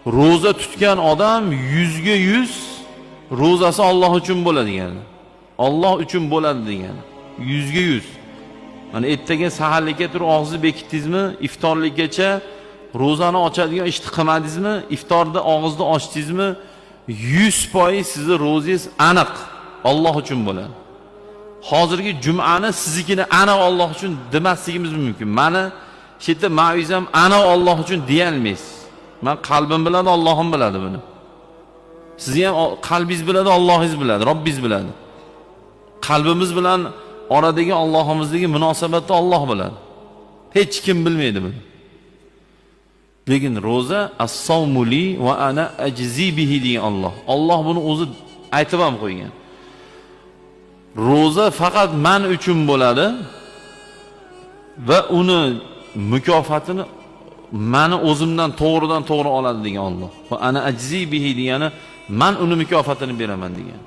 ro'za tutgan odam 100% ro'zasi Alloh uchun bo'ladi degani. Alloh uchun bo'ladi degani. 100%. Mana ertaga saharlikka turib og'zni bekitdingizmi, iftorlikgacha ro'zani ochadigan ishni qilmadingizmi, iftorda og'izni ochdingizmi, 100% sizni ro'zangiz aniq Alloh uchun bo'ladi. Hozirgi jum'ani siznikini aniq Alloh uchun demasligimiz mumkin. Mani shu yerda ma'vizam aniq Alloh uchun deya olmaysiz. Men qalbim biladi, Allohim biladi buni. Sizni ham qalbingiz biladi, Allohingiz biladi, Robbingiz biladi. Qalbimiz bilan oradagi Allohimizdagi munosabatni Alloh biladi. Hech kim bilmaydi buni. Lekin ro'za as-sawmuli va ana ajzi bihi degan Alloh. Alloh buni o'zi aytib ham qo'ygan. Ro'za faqat men uchun bo'ladi va uni mukofotini meni o'zimdan to'g'ridan to'g'ri oladi degan Alloh. Va ana ajzi bihi degani men uni mukofotini beraman degan.